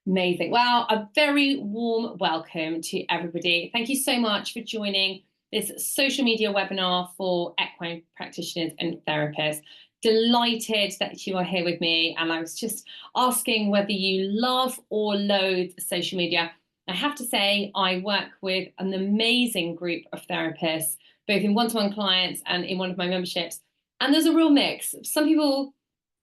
Amazing. Well, a very warm welcome to everybody. Thank you so much for joining this social media webinar for equine practitioners and therapists. Delighted that you are here with me. And I was just asking whether you love or loathe social media. I have to say, I work with an amazing group of therapists, both in one-to-one clients and in one of my memberships. And there's a real mix. Some people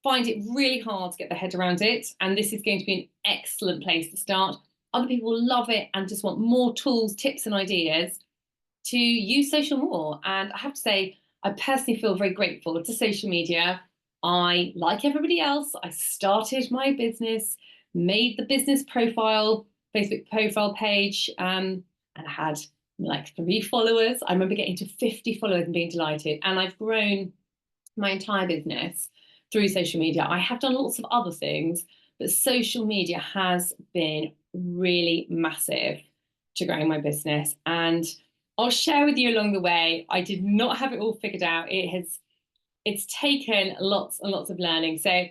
find it really hard to get their head around it, and this is going to be an excellent place to start. Other people love it and just want more tools, tips, and ideas to use social more. And I have to say, I personally feel very grateful to social media. I, like everybody else, I started my business, made the business profile, Facebook profile page, and I had like 3 followers. I remember getting to 50 followers and being delighted. And I've grown my entire business through social media. I have done lots of other things, but social media has been really massive to growing my business. And I'll share with you along the way. I did not have it all figured out. It's taken lots and lots of learning. So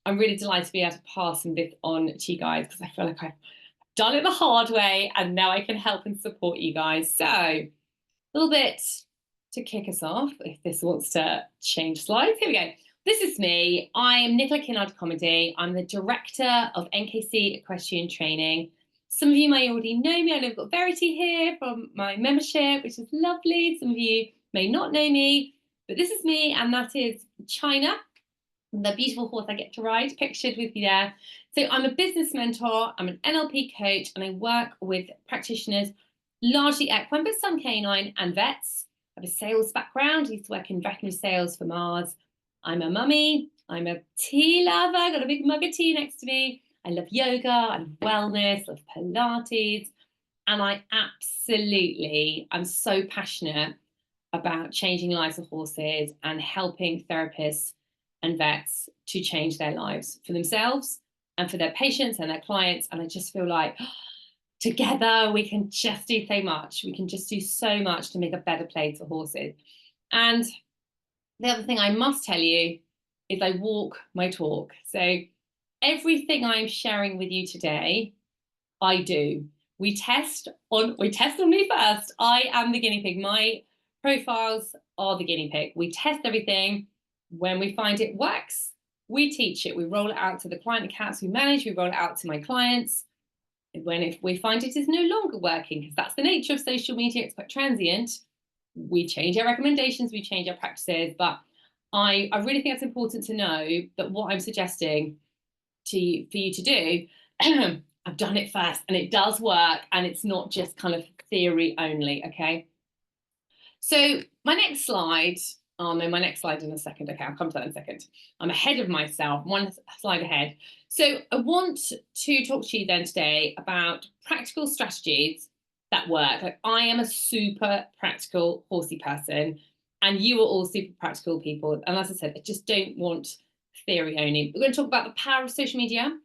I'm really delighted to be able to pass some bits on to you guys, because I feel like I've done it the hard way and now I can help and support you guys. So a little bit to kick us off, if this wants to change slides. Here we go. This is me. I'm Nicola Kinnard-Comedy. I'm the director of NKC Equestrian Training. Some of you may already know me. I know I've got Verity here from my membership, which is lovely. Some of you may not know me, but this is me, and that is China, the beautiful horse I get to ride, pictured with you there. So I'm a business mentor, I'm an NLP coach, and I work with practitioners, largely equine, but some canine and vets. I have a sales background. I used to work in veterinary sales for Mars. I'm a mummy. I'm a tea lover. I've got a big mug of tea next to me. I love yoga. I love wellness. I love Pilates. And I'm so passionate about changing lives of horses and helping therapists and vets to change their lives for themselves and for their patients and their clients. And I just feel like together we can just do so much. We can just do so much to make a better place for horses. And the other thing I must tell you is I walk my talk. So everything I'm sharing with you today, I do. We test on me first. I am the guinea pig. My profiles are the guinea pig. We test everything. When we find it works, we teach it. We roll it out to the client accounts we manage. We roll it out to my clients. If we find it is no longer working, because that's the nature of social media, it's quite transient, we change our recommendations, we change our practices. But I really think it's important to know that what I'm suggesting for you to do, I've done it first and it does work, and it's not just kind of theory only, okay? So my next slide, oh no, my next slide in a second. Okay, I'll come to that in a second. I'm ahead of myself, one slide ahead. So I want to talk to you then today about practical strategies that work. Like, I am a super practical horsey person, and you are all super practical people. And as I said, I just don't want theory only. We're going to talk about the power of social media,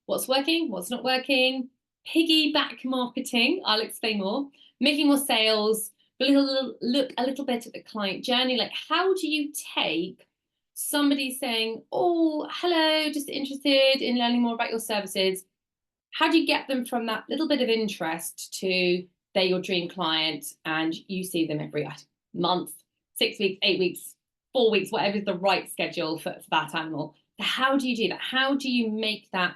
what's working, what's not working, piggyback marketing, I'll explain more, making more sales, look a little bit at the client journey. Like, how do you take somebody saying, oh, hello, just interested in learning more about your services? How do you get them from that little bit of interest to they're your dream client and you see them every month, 6 weeks, 8 weeks, 4 weeks, whatever is the right schedule for that animal? How do you do that? How do you make that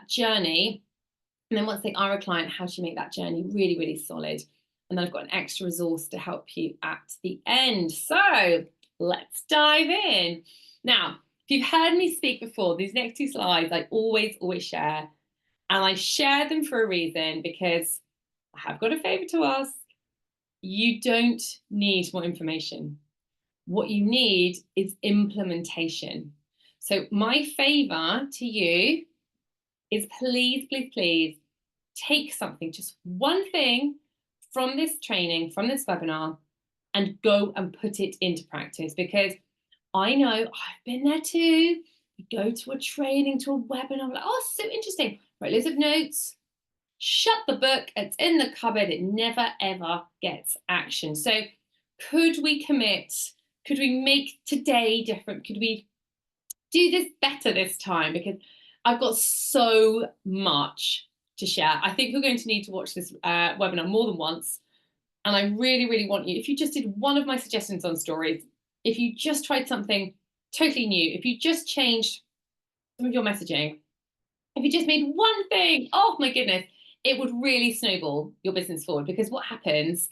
journey? And then once they are a client, how do you make that journey really, really solid? And then I've got an extra resource to help you at the end. So let's dive in. Now, if you've heard me speak before, these next 2 slides, I always share. And I share them for a reason, because I have got a favor to ask. You don't need more information. What you need is implementation. So my favor to you is please, please, please take something, just one thing from this training, from this webinar, and go and put it into practice. Because I know I've been there too. You go to a training, to a webinar, like, oh, so interesting. Write loads of notes, shut the book, it's in the cupboard, it never ever gets action. So could we commit? Could we make today different? Could we do this better this time? Because I've got so much to share. I think you're going to need to watch this webinar more than once. And I really, really want you, if you just did one of my suggestions on stories, if you just tried something totally new, if you just changed some of your messaging, if you just made one thing, oh my goodness, it would really snowball your business forward. Because what happens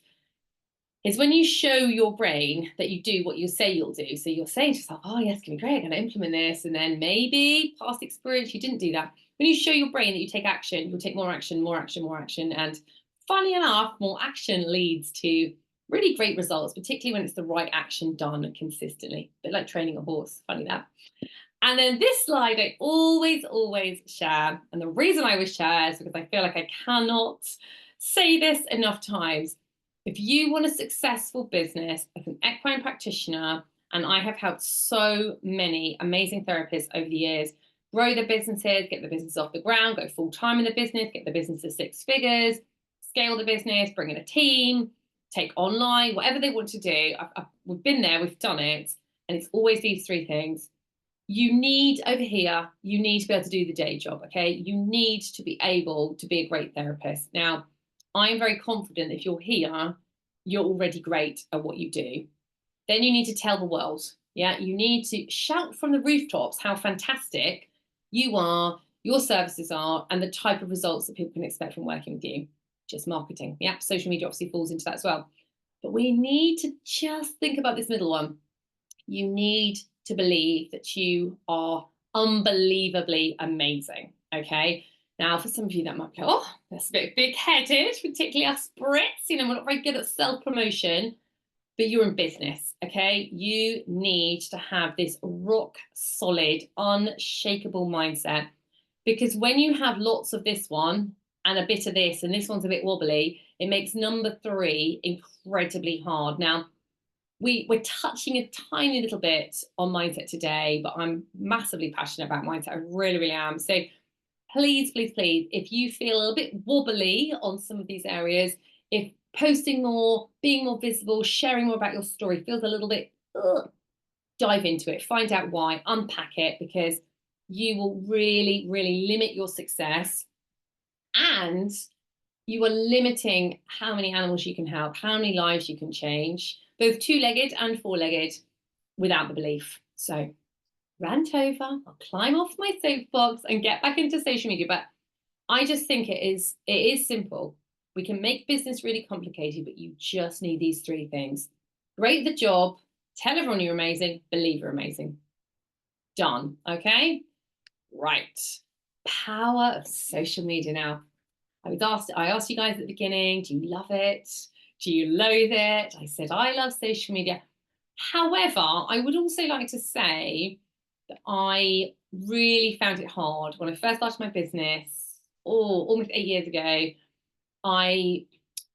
is when you show your brain that you do what you say you'll do, so you're saying to yourself, oh yes, it's going to be great, I'm going to implement this, and then maybe past experience, you didn't do that. When you show your brain that you take action, you'll take more action, more action, more action. And funny enough, more action leads to really great results, particularly when it's the right action done consistently. A bit like training a horse, funny that. And then this slide I always, always share. And the reason I always share is because I feel like I cannot say this enough times. If you want a successful business as an equine practitioner, and I have helped so many amazing therapists over the years grow their businesses, get the business off the ground, go full-time in the business, get the business to 6 figures, scale the business, bring in a team, take online, whatever they want to do. We've been there, we've done it. And it's always these 3 things. You need over here, you need to be able to do the day job, okay? You need to be able to be a great therapist. Now, I'm very confident if you're here, you're already great at what you do. Then you need to tell the world, yeah? You need to shout from the rooftops how fantastic you are, your services are, and the type of results that people can expect from working with you. Just marketing, yeah? Social media obviously falls into that as well. But we need to just think about this middle one. You need to believe that you are unbelievably amazing, okay? Now, for some of you that might go, oh, that's a bit big-headed, particularly us Brits, you know, we're not very good at self-promotion, but you're in business, okay? You need to have this rock-solid, unshakable mindset, because when you have lots of this one and a bit of this, and this one's a bit wobbly, it makes number 3 incredibly hard. Now, we're touching a tiny little bit on mindset today, but I'm massively passionate about mindset. I really, really am. So please, please, please, if you feel a little bit wobbly on some of these areas, if posting more, being more visible, sharing more about your story feels a little bit, dive into it, find out why, unpack it, because you will really, really limit your success, and you are limiting how many animals you can help, how many lives you can change, both 2-legged and 4-legged, without the belief. So rant over, I'll climb off my soapbox and get back into social media. But I just think it is simple. We can make business really complicated, but you just need these 3 things. Great the job, tell everyone you're amazing, believe you're amazing. Done, okay? Right. Power of social media now. I asked you guys at the beginning, do you love it? Do you loathe it? I said, I love social media. However, I would also like to say that I really found it hard when I first started my business, almost 8 years ago. I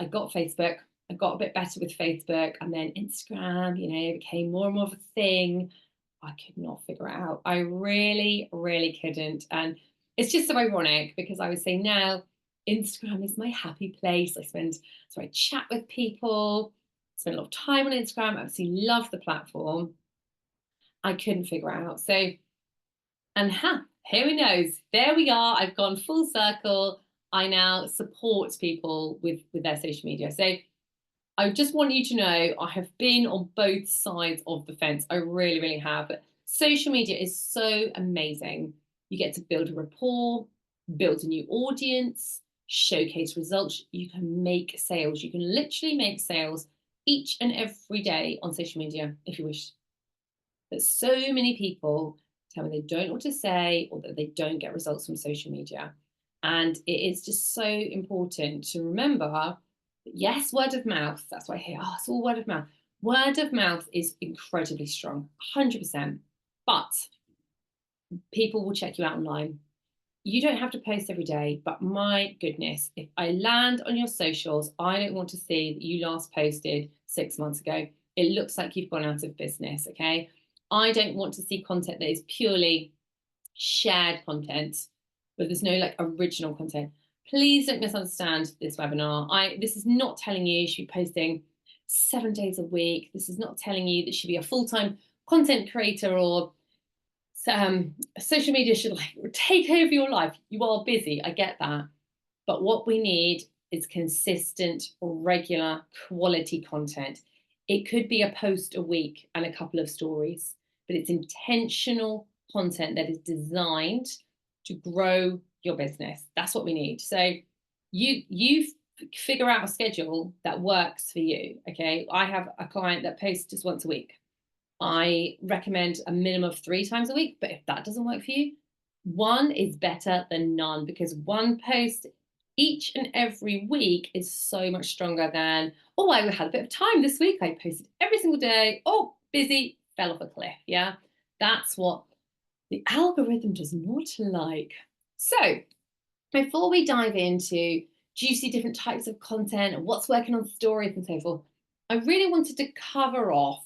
got Facebook. I got a bit better with Facebook, and then Instagram, you know, became more and more of a thing. I could not figure it out. I really, really couldn't. And it's just so ironic because I would say now, Instagram is my happy place. So I chat with people, spend a lot of time on Instagram. I absolutely love the platform. I couldn't figure it out. So, and here we knows. There we are. I've gone full circle. I now support people with their social media. So I just want you to know I have been on both sides of the fence. I really, really have. But social media is so amazing. You get to build a rapport, build a new audience, showcase results. You can make sales. You can literally make sales each and every day on social media if you wish. But so many people tell me they don't know what to say, or that they don't get results from social media. And it is just so important to remember, yes, word of mouth. That's why I hear, oh, it's all word of mouth. Word of mouth is incredibly strong, 100%. But people will check you out online. You don't have to post every day, but my goodness, if I land on your socials, I don't want to see that you last posted 6 months ago. It looks like you've gone out of business, okay? I don't want to see content that is purely shared content, but there's no like original content. Please don't misunderstand this webinar. This is not telling you should be posting 7 days a week. This is not telling you that you should be a full-time content creator, or social media should like take over your life. You are busy, I get that. But what we need is consistent, regular, quality content. It could be a post a week and a couple of stories, but it's intentional content that is designed to grow your business. That's what we need. So you figure out a schedule that works for you. Okay. I have a client that posts just once a week. I recommend a minimum of 3 times a week, but if that doesn't work for you, one is better than none, because one post each and every week is so much stronger than, oh, I had a bit of time this week, I posted every single day, oh, busy, fell off a cliff. Yeah, that's what the algorithm does not like. So before we dive into juicy different types of content and what's working on stories and so forth, I really wanted to cover off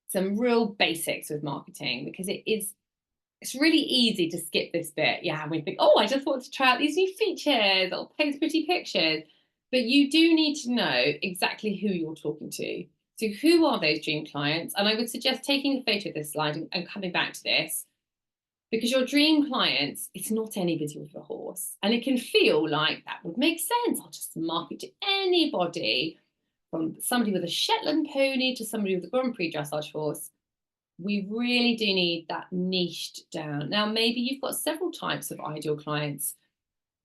some real basics with marketing, because it's really easy to skip this bit. Yeah, we think, oh, I just want to try out these new features or post pretty pictures. But you do need to know exactly who you're talking to. So who are those dream clients? And I would suggest taking a photo of this slide and coming back to this, because your dream clients, it's not anybody with a horse. And it can feel like that would make sense. I'll just market to anybody, from somebody with a Shetland pony to somebody with a Grand Prix dressage horse. We really do need that niched down. Now, maybe you've got several types of ideal clients,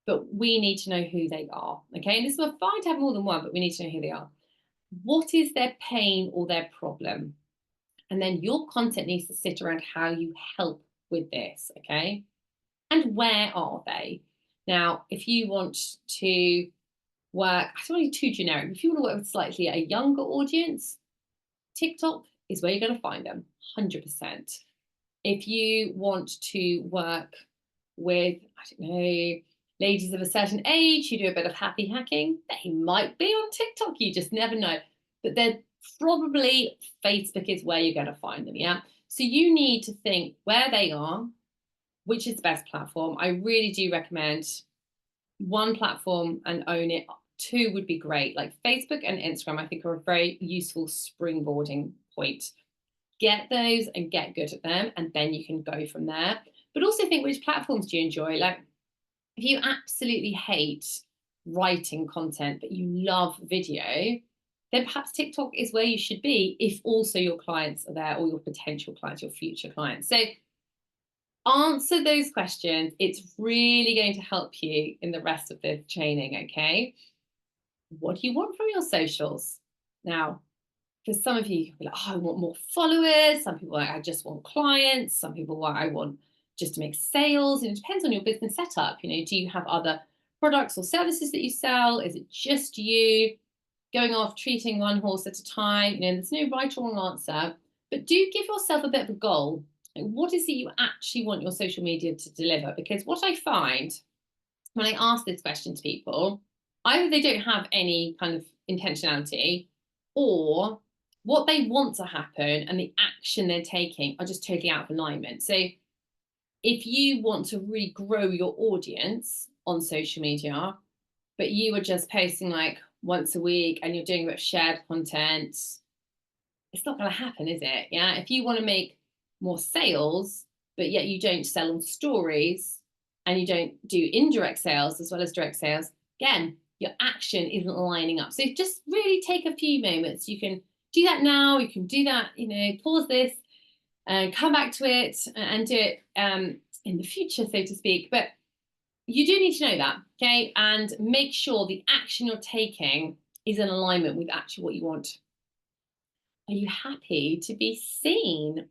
but we need to know who they are. Okay, and this is fine to have more than one, but we need to know who they are. What is their pain or their problem? And then your content needs to sit around how you help with this. Okay, and where are they? Now, if you want to work, I don't want to be too generic. If you want to work with slightly a younger audience, TikTok is where you're going to find them, 100%. If you want to work with, I don't know, ladies of a certain age who do a bit of happy hacking, they might be on TikTok. You just never know. But they're probably, Facebook is where you're going to find them. Yeah. So you need to think where they are, which is the best platform. I really do recommend one platform and own it. 2 would be great. Like Facebook and Instagram, I think, are a very useful springboarding point. Get those and get good at them, and then you can go from there. But also think, which platforms do you enjoy? Like, if you absolutely hate writing content, but you love video, then perhaps TikTok is where you should be, if also your clients are there, or your potential clients, your future clients. So answer those questions. It's really going to help you in the rest of the training, okay? What do you want from your socials? Now, for some of you, you'll be like, oh, I want more followers. Some people are like, I just want clients. Some people are like, I want just to make sales. And it depends on your business setup. You know, do you have other products or services that you sell? Is it just you going off treating one horse at a time? You know, there's no right or wrong answer, but do give yourself a bit of a goal. Like, what is it you actually want your social media to deliver? Because what I find when I ask this question to people, either they don't have any kind of intentionality, or what they want to happen and the action they're taking are just totally out of alignment. So if you want to really grow your audience on social media, but you are just posting like once a week and you're doing a bit of shared content, it's not going to happen, is it? Yeah. If you want to make more sales, but yet you don't sell on stories and you don't do indirect sales as well as direct sales, again, your action isn't lining up. So just really take a few moments. You can do that now. You can do that, you know, pause this and come back to it and do it in the future, so to speak. But you do need to know that, okay? And make sure the action you're taking is in alignment with actually what you want. Are you happy to be seen?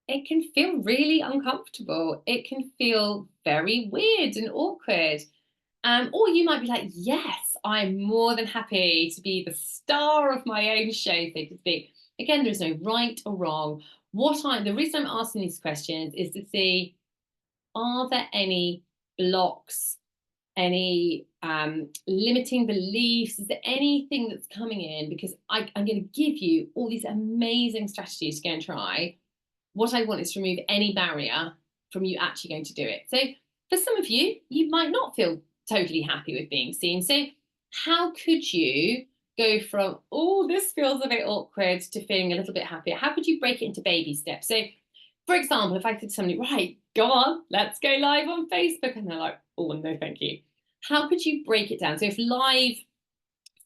It can feel really uncomfortable. It can feel very weird and awkward. Or you might be like, yes, I'm more than happy to be the star of my own show, so to speak. Again, there's no right or wrong. The reason I'm asking these questions is to see, are there any blocks, any limiting beliefs? Is there anything that's coming in? Because I'm going to give you all these amazing strategies to go and try. What I want is to remove any barrier from you actually going to do it. So for some of you, you might not feel totally happy with being seen. So how could you go from, oh, this feels a bit awkward, to feeling a little bit happier? How could you break it into baby steps? So for example, if I said to somebody, right, go on, let's go live on Facebook. And they're like, oh, no, thank you. how could you break it down? So if live,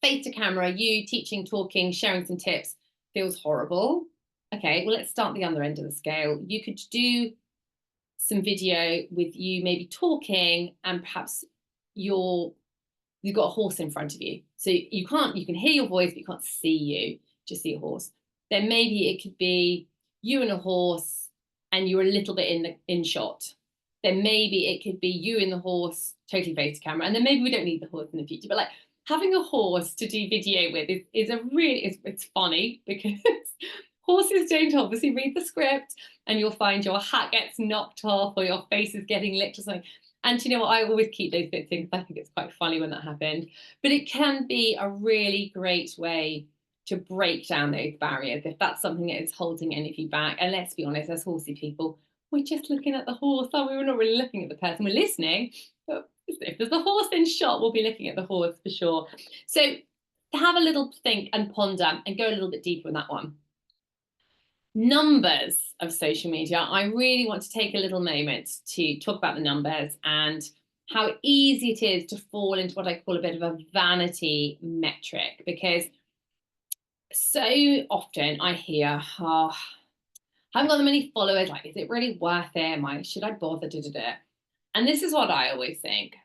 face to camera, you teaching, talking, sharing some tips feels horrible. Okay, well, let's start the other end of the scale. You could do some video with you maybe talking, and perhaps you've got a horse in front of you. So you can hear your voice, but you can't see you, just see a horse. Then maybe it could be you and a horse and you're a little bit in shot. Then maybe it could be you and the horse totally face to camera. And then maybe we don't need the horse in the future, but like having a horse to do video with is a really, it's funny because horses don't obviously read the script, and you'll find your hat gets knocked off or your face is getting licked or something. And you know what? I always keep those bits in because I think it's quite funny when that happened. But it can be a really great way to break down those barriers if that's something that is holding any of you back. And let's be honest, as horsey people, we're just looking at the horse. Oh, we're not really looking at the person. We're listening. But if there's a horse in shot, we'll be looking at the horse for sure. So have a little think and ponder and go a little bit deeper in that one. Numbers of social media. I really want to take a little moment to talk about the numbers and how easy it is to fall into what I call a bit of a vanity metric, because so often I hear, oh, I haven't got that many followers. Like, is it really worth it? Should I bother? And this is what I always think.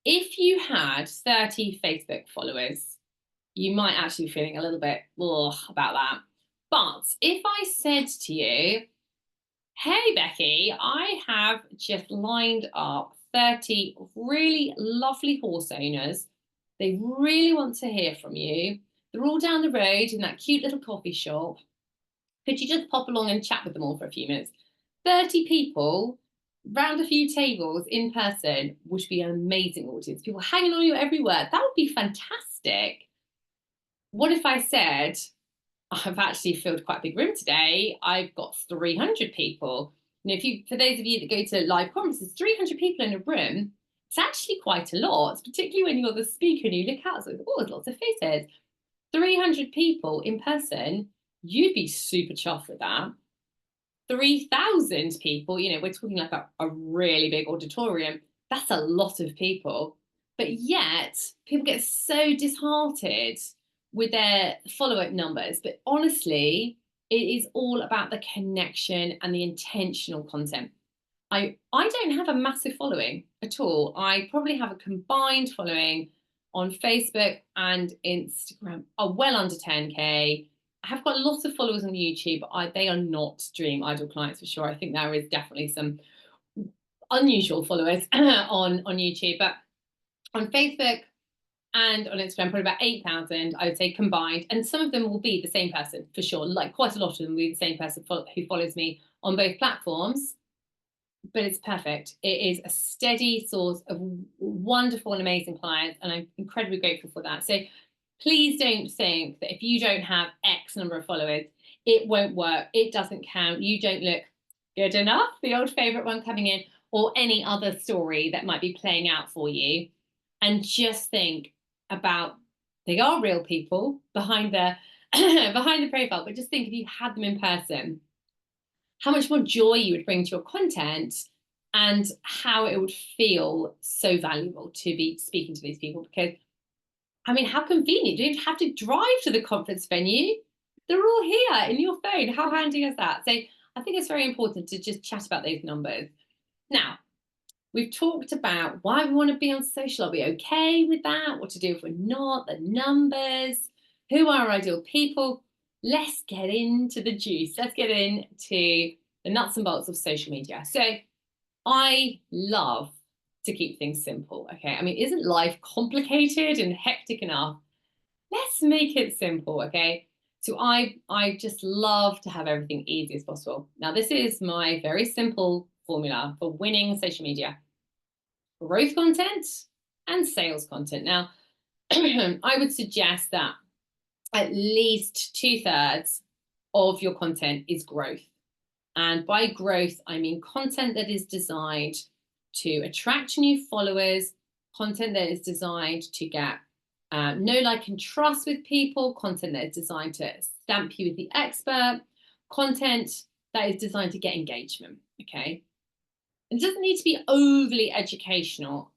If you had 30 Facebook followers, you might actually be feeling a little bit about that. But if I said to you, hey, Becky, I have just lined up 30 really lovely horse owners. They really want to hear from you. They're all down the road in that cute little coffee shop. Could you just pop along and chat with them all for a few minutes? 30 people round a few tables in person would be an amazing audience. People hanging on you everywhere. That would be fantastic. What if I said, I've actually filled quite a big room today. I've got 300 people. You know, for those of you that go to live conferences, 300 people in a room, it's actually quite a lot, particularly when you're the speaker and you look out, so there's lots of faces. 300 people in person, you'd be super chuffed with that. 3,000 people, you know, we're talking like a really big auditorium. That's a lot of people. But yet, people get so disheartened with their follow-up numbers. But honestly, it is all about the connection and the intentional content. I don't have a massive following at all. I probably have a combined following on Facebook and Instagram, well under 10K. I have got lots of followers on YouTube, but they are not Dream Idol clients for sure. I think there is definitely some unusual followers on YouTube, but on Facebook and on Instagram, probably about 8,000, I would say, combined. And some of them will be the same person for sure. Like quite a lot of them will be the same person who follows me on both platforms. But it's perfect. It is a steady source of wonderful and amazing clients, and I'm incredibly grateful for that. So please don't think that if you don't have X number of followers, it won't work. It doesn't count. You don't look good enough, the old favorite one coming in, or any other story that might be playing out for you. And just think about, they are real people behind the behind the profile, but just think if you had them in person, how much more joy you would bring to your content and how it would feel so valuable to be speaking to these people. Because, I mean, how convenient. You don't have to drive to the conference venue. They're all here in your phone. How handy is that? So I think it's very important to just chat about those numbers. Now, we've talked about why we want to be on social. Are we okay with that? What to do if we're not? The numbers. Who are our ideal people? Let's get into the juice. Let's get into the nuts and bolts of social media. So I love to keep things simple. Okay. I mean, isn't life complicated and hectic enough? Let's make it simple. Okay. So I just love to have everything easy as possible. Now, this is my very simple formula for winning social media: growth content and sales content. Now, I would suggest that at least 2/3 of your content is growth. And by growth, I mean content that is designed to attract new followers, content that is designed to get know, like, and trust with people, content that is designed to stamp you as the expert, content that is designed to get engagement, okay? It doesn't need to be overly educational.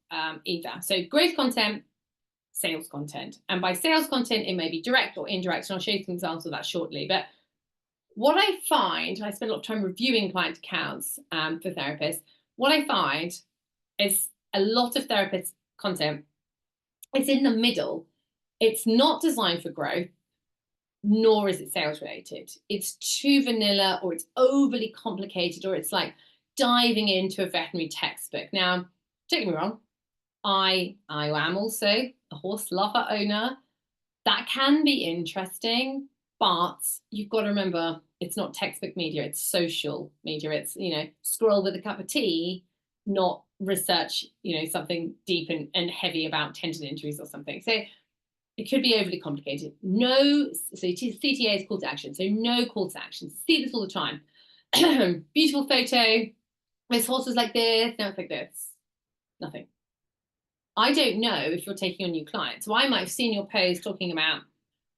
either. So growth content, sales content. And by sales content, it may be direct or indirect. And I'll show you some examples of that shortly. But what I find, I spend a lot of time reviewing client accounts for therapists. What I find is a lot of therapists' content, it's in the middle. It's not designed for growth, nor is it sales related. It's too vanilla, or it's overly complicated, or it's like diving into a veterinary textbook. Now, don't get me wrong, I am also a horse lover owner. That can be interesting, but you've got to remember, it's not textbook media, it's social media. It's, scroll with a cup of tea, not research, something deep and heavy about tendon injuries or something. So it could be overly complicated. CTA is call to action. So no call to action. See this all the time. Beautiful photo. This horse was like this. Now it's like this. Nothing. I don't know if you're taking on new clients. So I might have seen your post talking about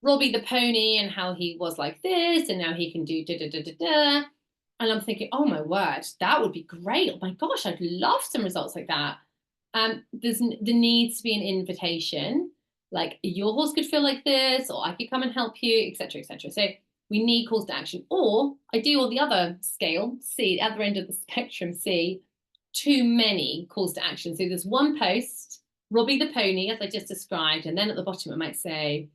Robbie the pony and how he was like this, and now he can do da da da da da. And I'm thinking, oh my word, that would be great. Oh my gosh, I'd love some results like that. There needs to be an invitation, like your horse could feel like this, or I could come and help you, etc., etc. So we need calls to action. Or I do on the other scale, C, the other end of the spectrum, C, too many calls to action. So there's one post, Robbie the pony, as I just described, and then at the bottom it might say,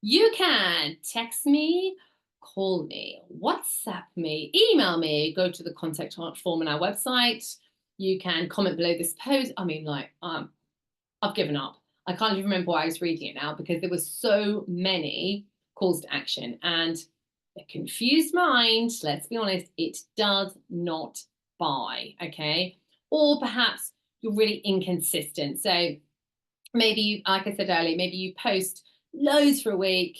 you can text me, call me, WhatsApp me, email me, go to the contact form on our website. You can comment below this post. I mean, I've given up. I can't even remember why I was reading it now, because there were so many calls to action, and a confused mind, let's be honest, it does not buy, okay? Or perhaps you're really inconsistent. So maybe, like I said earlier, maybe you post loads for a week,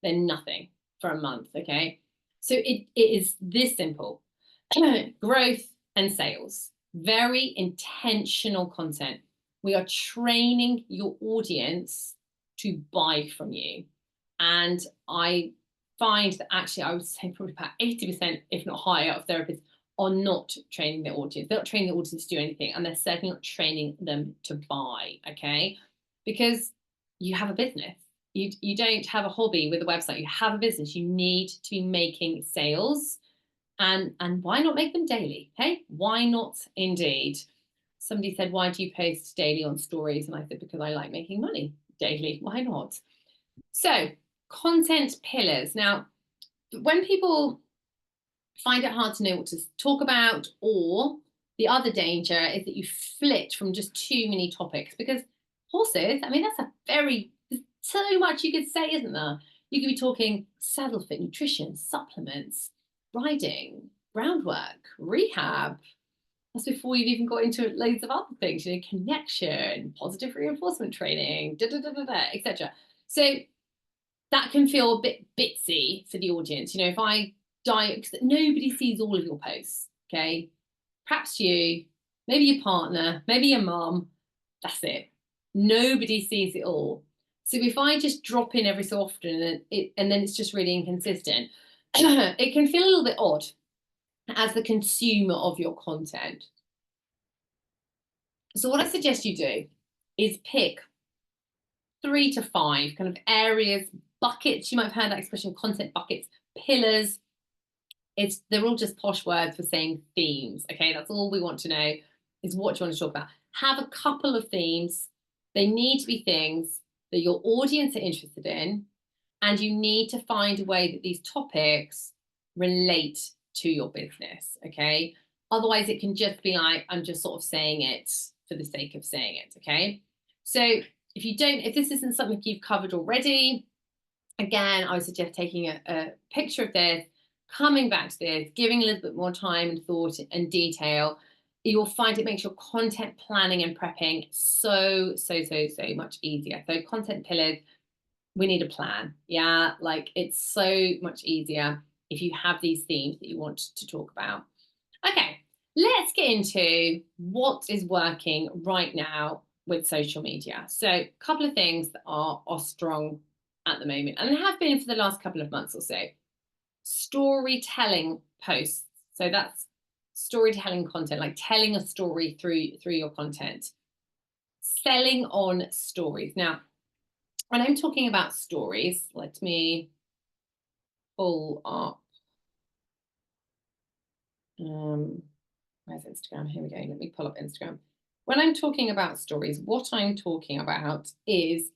then nothing for a month, okay? So it is this simple. Growth and sales, very intentional content. We are training your audience to buy from you. And I find that actually, I would say probably about 80%, if not higher, of therapists are not training their audience. They're not training the audience to do anything, and they're certainly not training them to buy, okay? Because you have a business. You don't have a hobby with a website. You have a business. You need to be making sales. And why not make them daily? Hey, why not indeed? Somebody said, why do you post daily on stories? And I said, because I like making money daily. Why not? So content pillars. Now, when people find it hard to know what to talk about, or the other danger is that you flit from just too many topics, because horses, I mean, there's so much you could say, isn't there? You could be talking saddle fit, nutrition, supplements, riding, groundwork, rehab. That's before you've even got into loads of other things, connection, positive reinforcement training, etc. So that can feel a bit bitsy for the audience. If I because nobody sees all of your posts, okay? Perhaps you, maybe your partner, maybe your mum, that's it. Nobody sees it all. So if I just drop in every so often and then it's just really inconsistent, it can feel a little bit odd as the consumer of your content. So what I suggest you do is pick 3 to 5 kind of areas, buckets. You might have heard that expression, content buckets, pillars. They're all just posh words for saying themes, okay? That's all we want to know, is what you want to talk about. Have a couple of themes. They need to be things that your audience are interested in, and you need to find a way that these topics relate to your business, okay? Otherwise, it can just be like, I'm just sort of saying it for the sake of saying it, okay? So if this isn't something you've covered already, again, I would suggest taking a picture of this, coming back to this, giving a little bit more time and thought and detail. You'll find it makes your content planning and prepping so much easier. So content pillars, we need a plan. Yeah, like it's so much easier if you have these themes that you want to talk about. Okay, let's get into what is working right now with social media. So a couple of things that are strong at the moment, and have been for the last couple of months or so. Storytelling posts. So that's storytelling content, like telling a story through your content. selling on stories. Now, when I'm talking about stories, let me pull up, where's Instagram? Here we go. Let me pull up Instagram. When I'm talking about stories, what I'm talking about is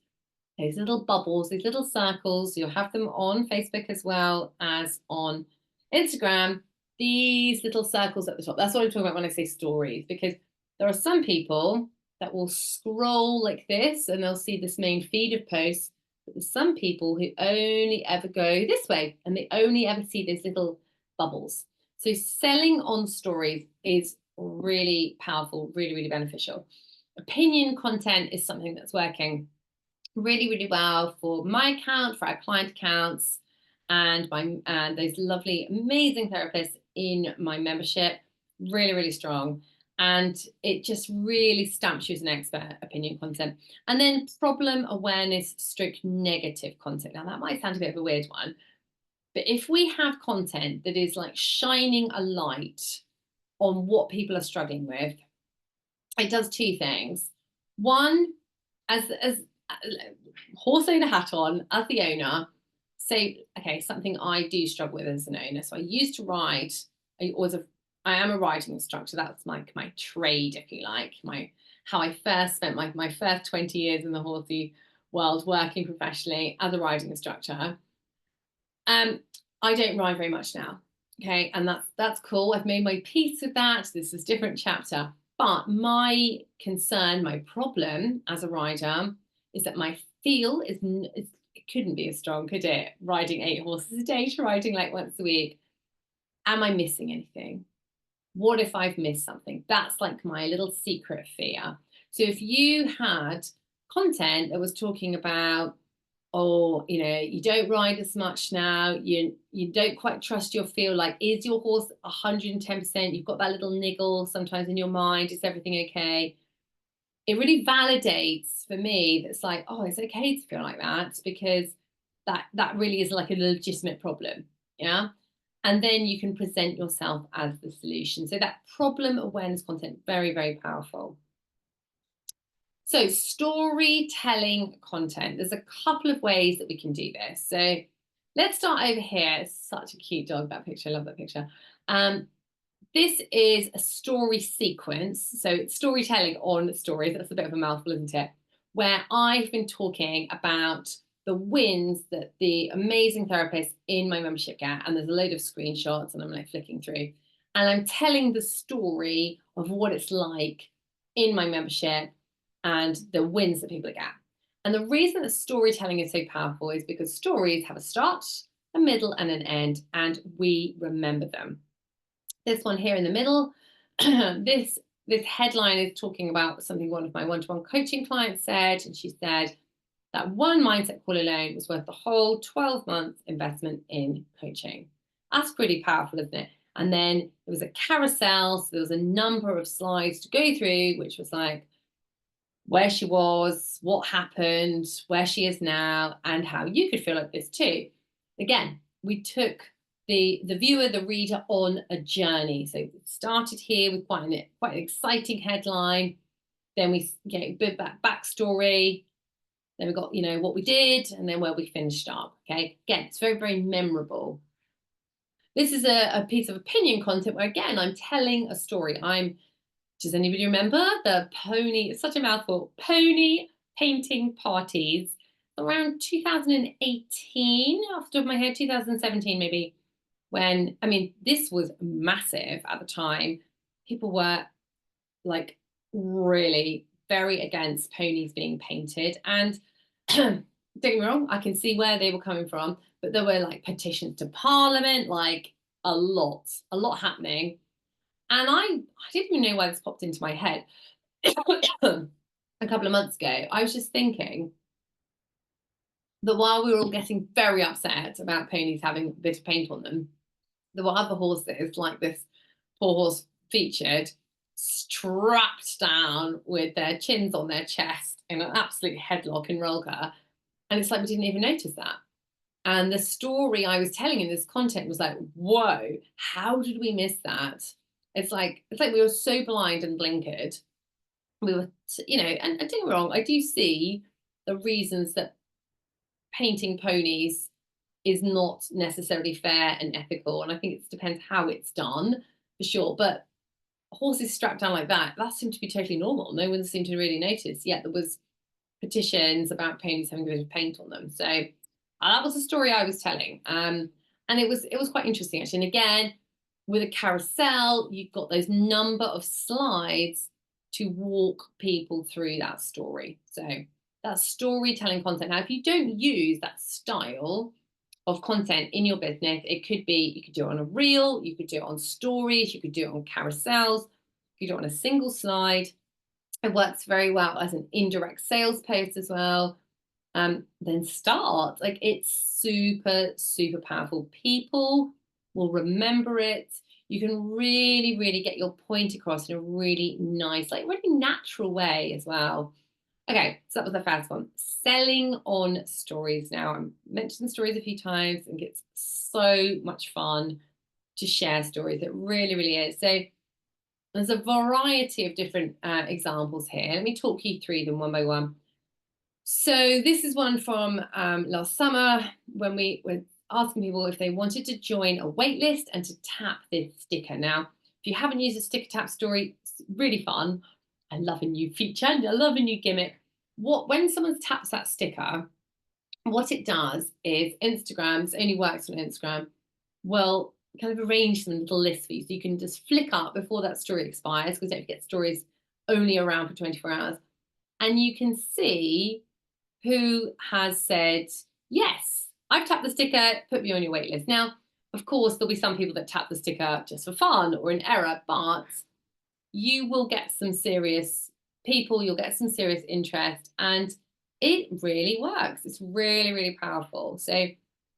those little bubbles, these little circles. You'll have them on Facebook as well as on Instagram. These little circles at the top. That's what I'm talking about when I say stories, because there are some people that will scroll like this and they'll see this main feed of posts. But there's some people who only ever go this way and they only ever see those little bubbles. So selling on stories is really powerful, really, really beneficial. Opinion content is something that's working really, really well for my account, for our client accounts, and those lovely, amazing therapists in my membership. Really, really strong. And it just really stamps you as an expert, opinion content. And then problem awareness stroke negative content. Now that might sound a bit of a weird one, but if we have content that is like shining a light on what people are struggling with, it does two things. One, as horse owner hat on, as the owner, say, okay, something I do struggle with as an owner. So I used to ride. I am a riding instructor. That's like my trade, if you like, how I first spent my first 20 years in the horsey world working professionally as a riding instructor. I don't ride very much now. Okay, and that's cool. I've made my peace with that. This is a different chapter. But my concern, my problem as a rider is that my feel it couldn't be as strong, could it? Riding 8 horses a day to riding like once a week. Am I missing anything? What if I've missed something? That's like my little secret fear. So if you had content that was talking about, oh, you don't ride as much now, you don't quite trust your feel, like, is your horse 110%? You've got that little niggle sometimes in your mind, is everything okay? It really validates for me that it's like, oh, it's okay to feel like that, because that really is like a legitimate problem. Yeah. And then you can present yourself as the solution. So that problem awareness content, very, very powerful. So storytelling content, there's a couple of ways that we can do this. So let's start over here. It's such a cute dog, that picture. I love that picture. This is a story sequence. So it's storytelling on stories. That's a bit of a mouthful, isn't it? Where I've been talking about the wins that the amazing therapists in my membership get. And there's a load of screenshots and I'm like flicking through. And I'm telling the story of what it's like in my membership and the wins that people get. And the reason that storytelling is so powerful is because stories have a start, a middle, and an end, and we remember them. This one here in the middle, this headline is talking about something one of my one-to-one coaching clients said, and she said that one mindset call alone was worth the whole 12-month investment in coaching. That's pretty powerful, isn't it? And then there was a carousel, so there was a number of slides to go through, which was like where she was, what happened, where she is now, and how you could feel like this too. Again, we took the viewer, the reader, on a journey. So it started here with quite an exciting headline. Then we get a bit backstory. Then we got, what we did, and then where we finished up. Okay, again, it's very, very memorable. This is a piece of opinion content where, again, I'm telling a story. Does anybody remember the pony? It's such a mouthful. Pony painting parties around 2018, off the top of my head, 2017 maybe. This was massive at the time. People were like really very against ponies being painted. And don't get me wrong, I can see where they were coming from, but there were like petitions to Parliament, like a lot happening. And I didn't even know why this popped into my head a couple of months ago. I was just thinking that while we were all getting very upset about ponies having a bit of paint on them, there were other horses, like this poor horse featured, strapped down with their chins on their chest in an absolute headlock in rollcar. And it's like we didn't even notice that. And the story I was telling in this content was like, whoa, how did we miss that? It's like we were so blind and blinkered we were, and don't get me wrong, I do see the reasons that painting ponies is not necessarily fair and ethical. And I think it depends how it's done for sure. But horses strapped down like that seemed to be totally normal. No one seemed to really notice. Yet there was petitions about ponies having a bit of paint on them. So that was the story I was telling. And it was quite interesting actually. And again, with a carousel, you've got those number of slides to walk people through that story. So that's storytelling content. Now, if you don't use that style of content in your business, it could be, you could do it on a reel, you could do it on stories, you could do it on carousels, you could do it on a single slide. It works very well as an indirect sales post as well. Then start. Like, it's super, super powerful. People will remember it. You can really, really get your point across in a really nice, like really natural way as well. Okay, so that was the first one. Selling on stories. Now, I mentioned stories a few times. I think it's so much fun to share stories. It really, really is. So there's a variety of different examples here. Let me talk you through them one by one. So this is one from last summer when we were asking people if they wanted to join a wait list and to tap this sticker. Now, if you haven't used a sticker tap story, it's really fun. I love a new feature. I love a new gimmick. When someone taps that sticker, what it does is Instagram's only works on Instagram, will kind of arrange some little lists for you. So you can just flick up before that story expires, because don't forget stories only around for 24 hours. And you can see who has said, yes, I've tapped the sticker, put me on your wait list. Now, of course, there'll be some people that tap the sticker just for fun or in error, but you will get some serious people, you'll get some serious interest, and it really works. It's really, really powerful. So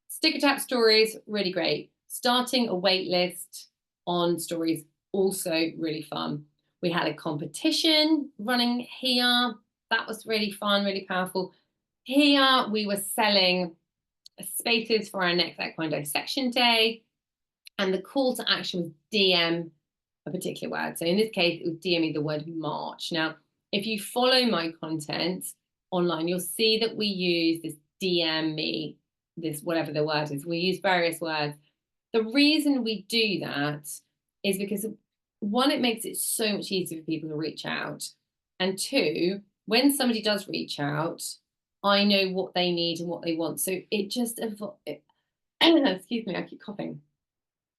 sticker tap stories, really great. Starting a wait list on stories, also really fun. We had a competition running here. That was really fun, really powerful. Here we were selling spaces for our next equine dissection day, and the call to action was DM a particular word. So in this case, it was DMing the word March. Now, if you follow my content online, you'll see that we use this DM me, this whatever the word is. We use various words. The reason we do that is because, one, it makes it so much easier for people to reach out. And two, when somebody does reach out, I know what they need and what they want. So it just, excuse me, I keep coughing.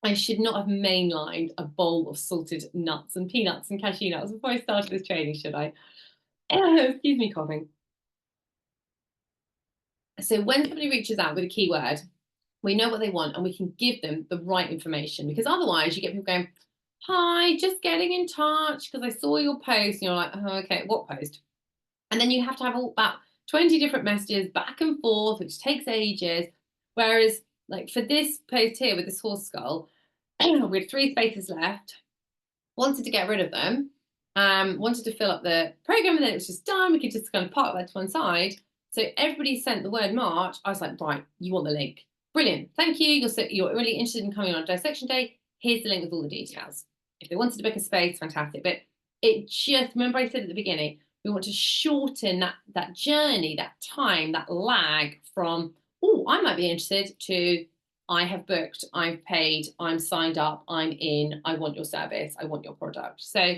I should not have mainlined a bowl of salted nuts and peanuts and cashew nuts before I started this training, should I? Excuse me, coughing. So when somebody reaches out with a keyword, we know what they want and we can give them the right information, because otherwise you get people going, hi, just getting in touch because I saw your post. And you're like, oh, okay, what post? And then you have to have about 20 different messages back and forth, which takes ages. Whereas, like for this post here with this horse skull, we had 3 spaces left, wanted to get rid of them, wanted to fill up the program, and then it was just done. We could just kind of park that to one side. So everybody sent the word March. I was like, right, you want the link. Brilliant. Thank you. You're really interested in coming on dissection day. Here's the link with all the details. If they wanted to book a space, fantastic. But it just, remember I said at the beginning, we want to shorten that journey, that time, that lag from, oh, I might be interested, to I have booked, I've paid, I'm signed up, I'm in, I want your service, I want your product. So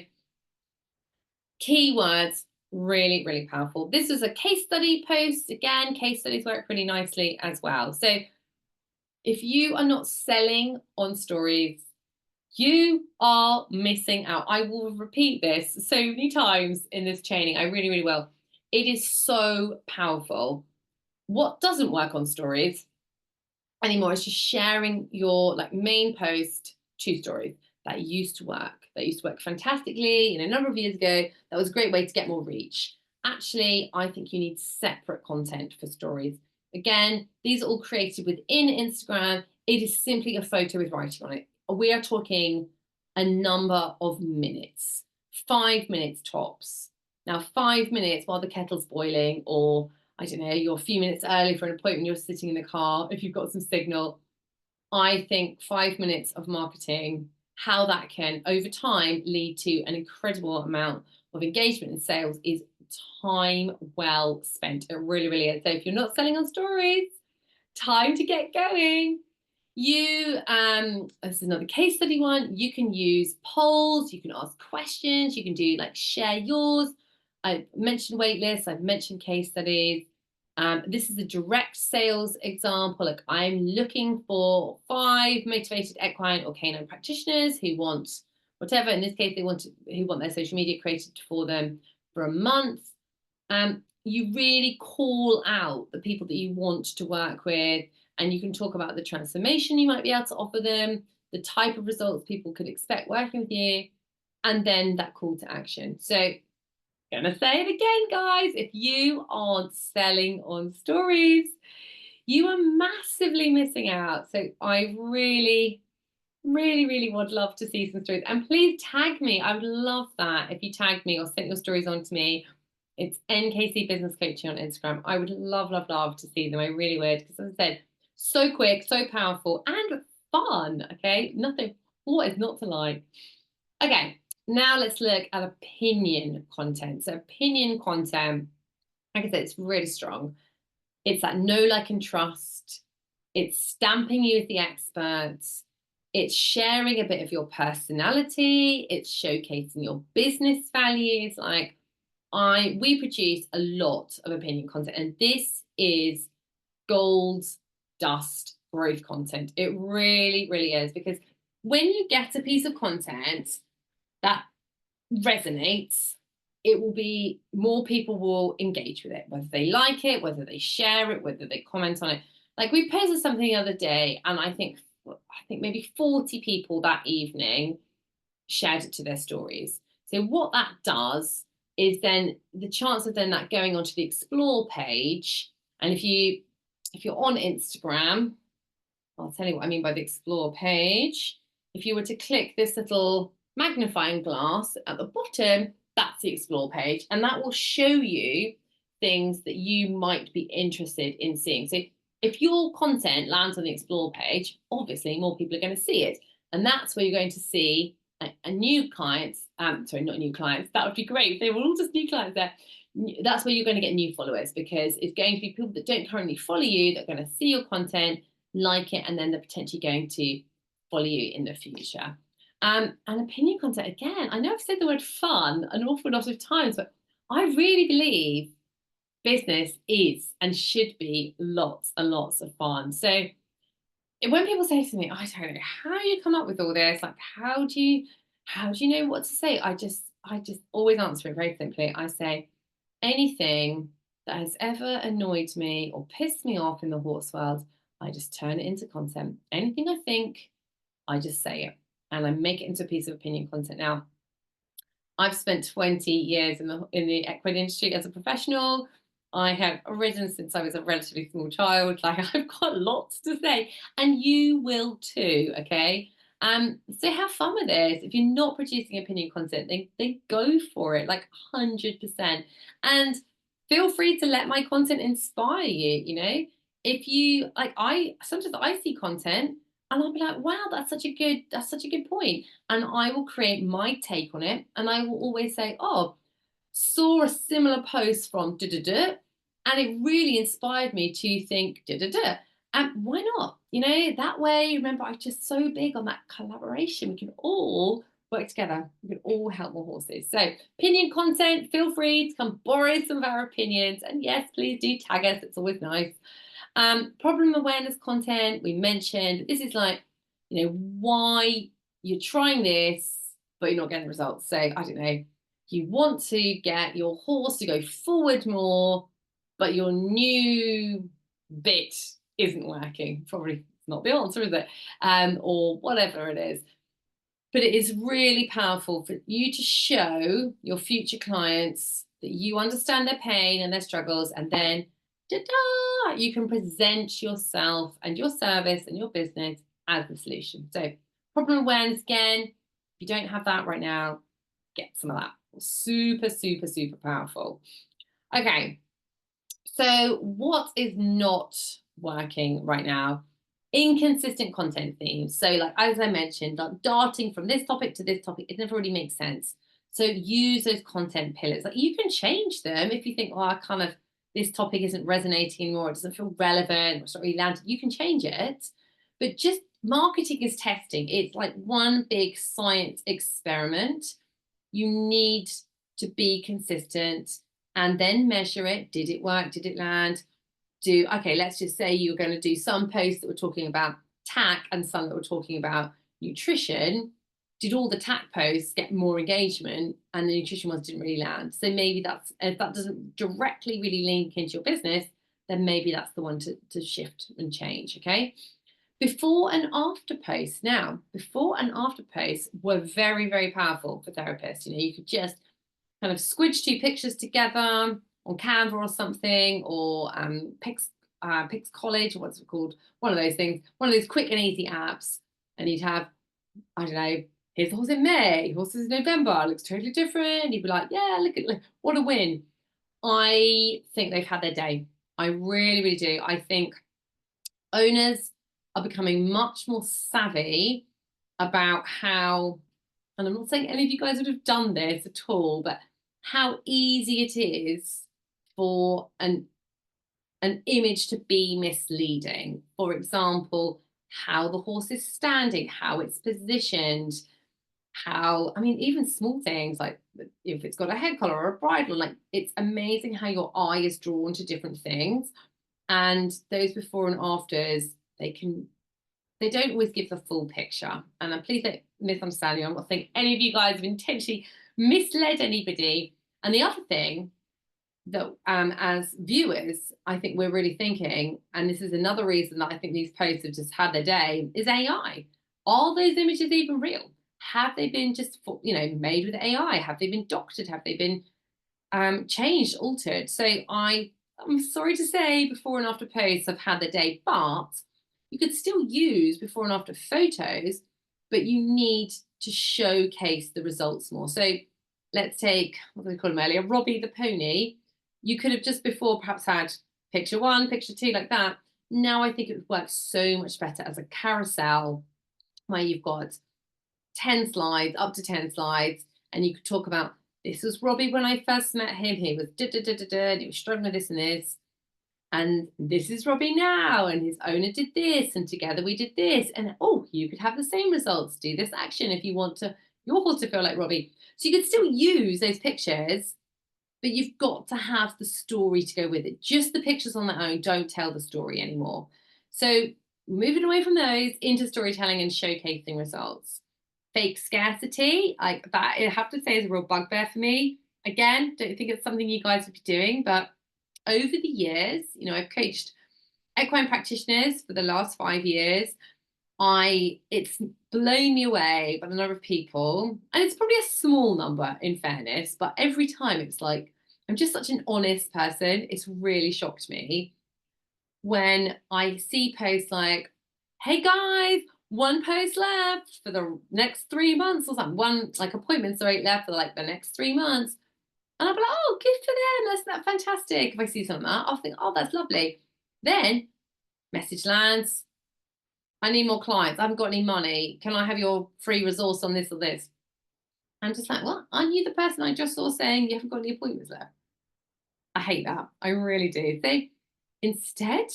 keywords, really, really powerful. This was a case study post. Again, case studies work really nicely as well. So if you are not selling on stories, you are missing out. I will repeat this so many times in this training. I really, really will. It is so powerful. What doesn't work on stories anymore is just sharing your main post to stories. That used to work. That used to work fantastically, a number of years ago. That was a great way to get more reach. Actually, I think you need separate content for stories. Again, these are all created within Instagram. It is simply a photo with writing on it. We are talking a number of minutes, 5 minutes tops. Now, 5 minutes while the kettle's boiling, or I don't know, you're a few minutes early for an appointment, you're sitting in the car, if you've got some signal. I think 5 minutes of marketing, how that can over time lead to an incredible amount of engagement and sales is time well spent. It really, really is. So if you're not selling on stories, time to get going. This is another case study one. You can use polls, you can ask questions, you can do like share yours. I've mentioned waitlists, I've mentioned case studies. This is a direct sales example. Like, I'm looking for 5 motivated equine or canine practitioners who want whatever. In this case, who want their social media created for them for a month. You really call out the people that you want to work with, and you can talk about the transformation you might be able to offer them, the type of results people could expect working with you, and then that call to action. So, gonna say it again, guys, if you aren't selling on stories, you are massively missing out. So I really, really, really would love to see some stories. And please tag me. I would love that if you tagged me or sent your stories on to me. It's NKC Business Coaching on Instagram. I would love, love, love to see them. I really would. Because as I said, so quick, so powerful, and fun. Okay. Nothing. What is not to like? Okay. Now let's look at opinion content. So opinion content, like I said, it's really strong. It's that know, like, and trust. It's stamping you as the expert. It's sharing a bit of your personality. It's showcasing your business values. Like, we produce a lot of opinion content, and this is gold dust growth content. It really, really is, because when you get a piece of content that resonates, it will be more people will engage with it, whether they like it, whether they share it, whether they comment on it. Like, we posted something the other day, and I think maybe 40 people that evening shared it to their stories. So what that does is then the chance of then that going onto the explore page, and if you're on Instagram, I'll tell you what I mean by the explore page. If you were to click this little magnifying glass at the bottom, that's the explore page, and that will show you things that you might be interested in seeing. So if your content lands on the explore page, obviously more people are going to see it, and that's where you're going to see a new clients. Sorry, not new clients. That would be great if they were all just new clients there. That's where you're going to get new followers, because it's going to be people that don't currently follow you that are going to see your content, like it, and then they're potentially going to follow you in the future. And opinion content, again, I know I've said the word fun an awful lot of times, but I really believe business is and should be lots and lots of fun. So when people say to me, I don't know how you come up with all this, like, how do you know what to say? I just always answer it very simply. I say, anything that has ever annoyed me or pissed me off in the horse world, I just turn it into content. Anything I think, I just say it, and I make it into a piece of opinion content. Now, I've spent 20 years in the equine industry as a professional. I have ridden since I was a relatively small child. Like, I've got lots to say, and you will too. Okay. So have fun with this. If you're not producing opinion content, then go for it, like 100%. And feel free to let my content inspire you. You know, if you like, sometimes I see content and I'll be like, wow, that's such a good point. And I will create my take on it. And I will always say, oh, saw a similar post from da-da-da, and it really inspired me to think da-da-da. And why not? You know, that way, remember, I'm just so big on that collaboration. We can all work together. We can all help more horses. So opinion content, feel free to come borrow some of our opinions. And yes, please do tag us. It's always nice. Problem awareness content, we mentioned. This is like, you know, why you're trying this, but you're not getting the results. So I don't know, you want to get your horse to go forward more, but your new bit isn't working. Probably not the answer, is it? Or whatever it is. But it is really powerful for you to show your future clients that you understand their pain and their struggles, and then ta-da, you can present yourself and your service and your business as the solution. So problem awareness, again, if you don't have that right now, get some of that. Super, super, super powerful. Okay, so what is not working right now? Inconsistent content themes. So, like, as I mentioned, like darting from this topic to this topic, it never really makes sense. So use those content pillars. Like, you can change them if you think, oh, I kind of, this topic isn't resonating anymore, it doesn't feel relevant, it's not really landed. You can change it. But just marketing is testing. It's like one big science experiment. You need to be consistent and then measure it. Did it work? Did it land? Okay, let's just say you're going to do some posts that were talking about tack and some that were talking about nutrition. Did all the tack posts get more engagement and the nutrition ones didn't really land? So maybe that's, if that doesn't directly really link into your business, then maybe that's the one to shift and change. Okay. Before and after posts. Now, before and after posts were very, very powerful for therapists. You could just kind of squidge two pictures together on Canva or something, or Pix College, or what's it called? One of those things, one of those quick and easy apps. And you'd have, I don't know, here's the horse in May, horses in November, looks totally different. You'd be like, yeah, look, what a win. I think they've had their day. I really, really do. I think owners are becoming much more savvy about how, and I'm not saying any of you guys would have done this at all, but how easy it is for an image to be misleading. For example, how the horse is standing, how it's positioned, how, I mean, even small things like if it's got a head collar or a bridle, like, it's amazing how your eye is drawn to different things. And those before and afters, they don't always give the full picture. And please don't misunderstand me. I'm not saying any of you guys have intentionally misled anybody. And the other thing that, as viewers, I think we're really thinking, and this is another reason that I think these posts have just had their day, is AI. Are those images even real? Have they been just, made with AI? Have they been doctored? Have they been changed, altered? So I'm sorry to say, before and after posts have had their day, but you could still use before and after photos, but you need to showcase the results more. So let's take, what did I call him earlier? Robbie the pony. You could have just before perhaps had picture one, picture two, like that. Now I think it would work so much better as a carousel where you've got 10 slides, up to 10 slides, and you could talk about, this was Robbie when I first met him. He was and he was struggling with this and this. And this is Robbie now, and his owner did this, and together we did this. And oh, you could have the same results. Do this action if you want your horse to feel like Robbie. So you could still use those pictures, but you've got to have the story to go with it. Just the pictures on their own don't tell the story anymore. So moving away from those into storytelling and showcasing results. Fake scarcity, like that, I have to say, is a real bugbear for me. Again, don't think it's something you guys would be doing, but over the years, I've coached equine practitioners for the last 5 years. It's blown me away by the number of people, and it's probably a small number in fairness, but every time it's like, I'm just such an honest person. It's really shocked me when I see posts like, hey guys, one post left for the next 3 months, or something, one like appointments are left for like the next 3 months. And I'll be like, oh, good for them. Isn't that fantastic? If I see something like that, I'll think, oh, that's lovely. Then message lands. I need more clients. I haven't got any money. Can I have your free resource on this or this? I'm just like, what? Aren't you the person I just saw saying you haven't got any appointments left? I hate that. I really do. So instead,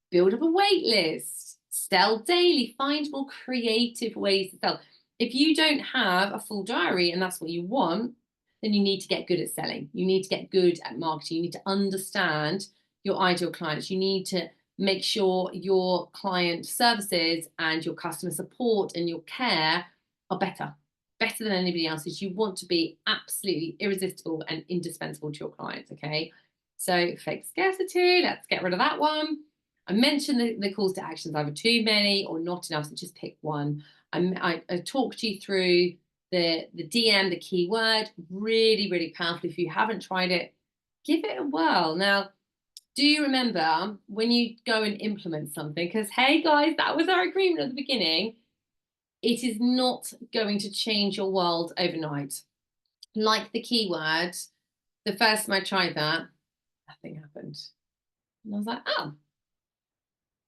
build up a wait list. Sell daily. Find more creative ways to sell. If you don't have a full diary and that's what you want, then you need to get good at selling. You need to get good at marketing. You need to understand your ideal clients. You need to make sure your client services and your customer support and your care are better than anybody else's. You want to be absolutely irresistible and indispensable to your clients, okay? So fake scarcity, let's get rid of that one. I mentioned the calls to actions, either too many or not enough, so just pick one. I talked you through the DM, the keyword, really, really powerful. If you haven't tried it, give it a whirl. Now, do you remember when you go and implement something? Because, hey, guys, that was our agreement at the beginning. It is not going to change your world overnight. Like the keyword, the first time I tried that, nothing happened. And I was like, oh.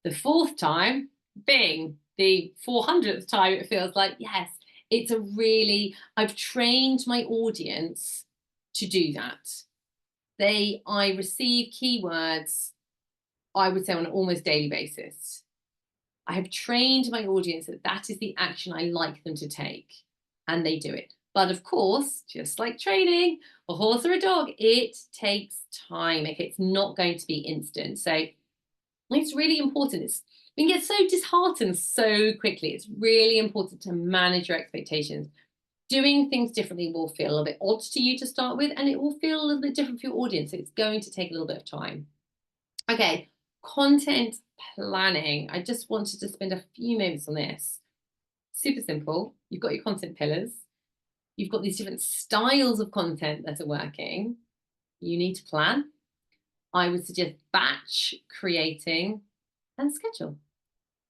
The fourth time, bing. The 400th time, it feels like, yes, I've trained my audience to do that. I receive keywords, I would say, on an almost daily basis. I have trained my audience that that is the action I like them to take, and they do it. But of course, just like training a horse or a dog, it takes time. Okay, it's not going to be instant. So it's really important. We can get so disheartened so quickly. It's really important to manage your expectations. Doing things differently will feel a little bit odd to you to start with, and it will feel a little bit different for your audience. So it's going to take a little bit of time. Okay, content planning. I just wanted to spend a few moments on this. Super simple. You've got your content pillars. You've got these different styles of content that are working. You need to plan. I would suggest batch creating and schedule.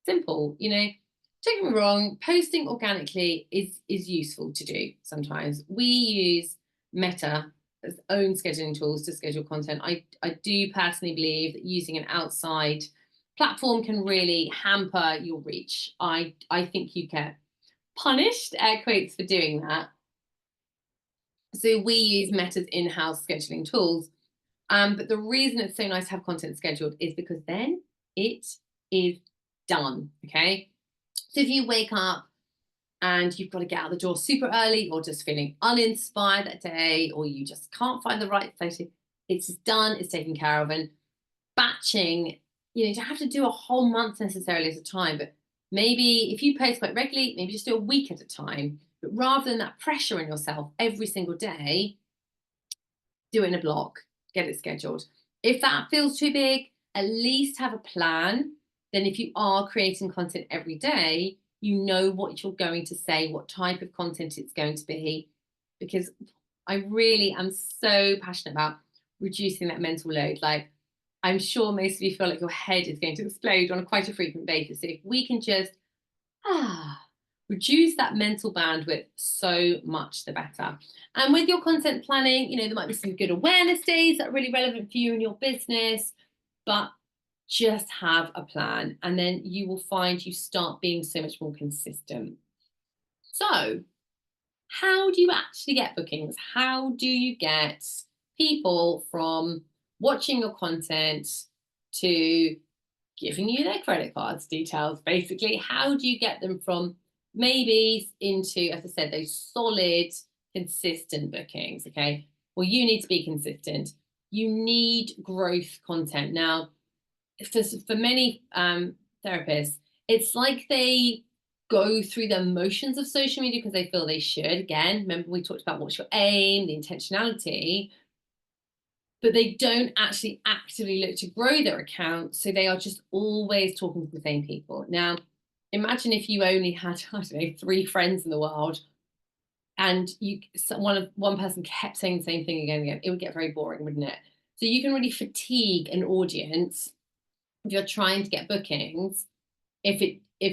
Simple, don't get me wrong, posting organically is useful to do sometimes. We use Meta as own scheduling tools to schedule content. I do personally believe that using an outside platform can really hamper your reach. I think you get punished, air quotes, for doing that. So we use Meta's in-house scheduling tools. But the reason it's so nice to have content scheduled is because then it is done, okay? So if you wake up and you've got to get out the door super early, or just feeling uninspired that day, or you just can't find the right photo, it's done, it's taken care of. And batching, you don't have to do a whole month necessarily at a time, but maybe if you post quite regularly, maybe just do a week at a time. But rather than that pressure on yourself every single day, do it in a block, get it scheduled. If that feels too big, at least have a plan. Then if you are creating content every day, you know what you're going to say, what type of content it's going to be, because I really am so passionate about reducing that mental load. Like, I'm sure most of you feel like your head is going to explode on quite a frequent basis. So if we can just reduce that mental bandwidth, so much the better. And with your content planning, there might be some good awareness days that are really relevant for you and your business, but just have a plan, and then you will find you start being so much more consistent. So how do you actually get bookings? How do you get people from watching your content to giving you their credit cards details? Basically, how do you get them from maybe into, as I said, those solid, consistent bookings? Okay, well, you need to be consistent. You need growth content. Now, for many therapists, it's like they go through the motions of social media because they feel they should. Again, remember we talked about what's your aim, the intentionality, but they don't actually actively look to grow their account. So they are just always talking to the same people. Now, imagine if you only had, I don't know, 3 friends in the world, and one person kept saying the same thing again and again. It would get very boring, wouldn't it? So you can really fatigue an audience if you're trying to get bookings, if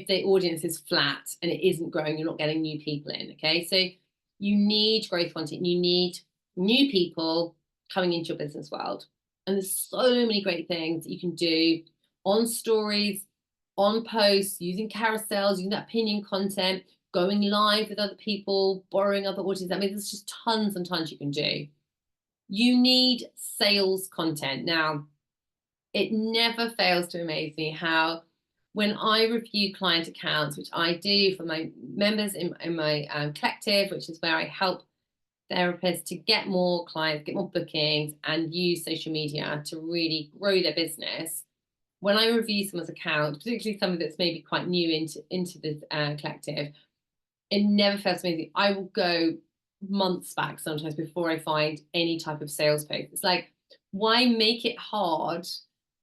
the audience is flat and it isn't growing, you're not getting new people in. Okay, so you need growth content. You need new people coming into your business world, and there's so many great things that you can do on stories, on posts, using carousels, using that opinion content, going live with other people, borrowing other audiences. I mean, there's just tons and tons you can do. You need sales content. Now, it never fails to amaze me how, when I review client accounts, which I do for my members in my collective, which is where I help therapists to get more clients, get more bookings, and use social media to really grow their business. When I review someone's account, particularly someone that's maybe quite new into the collective, it never fails to amaze me. I will go months back sometimes before I find any type of sales post. It's like, why make it hard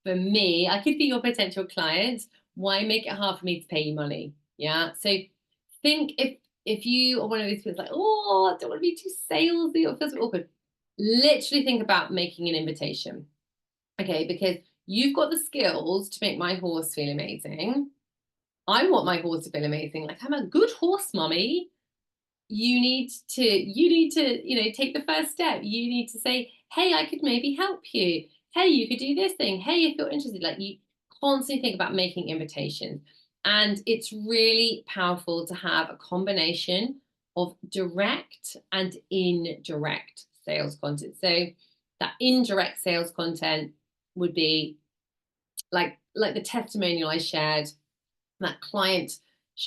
for me? I could be your potential client. Why make it hard for me to pay you money? Yeah. So think, if you are one of those people like, oh, I don't want to be too salesy or feels a bit awkward, literally think about making an invitation. Okay, because you've got the skills to make my horse feel amazing. I want my horse to feel amazing. Like, I'm a good horse mummy. You need to take the first step. You need to say, hey, I could maybe help you. Hey, you could do this thing. Hey, if you're interested. Like, you constantly think about making invitations. And it's really powerful to have a combination of direct and indirect sales content. So that indirect sales content would be like the testimonial I shared, that client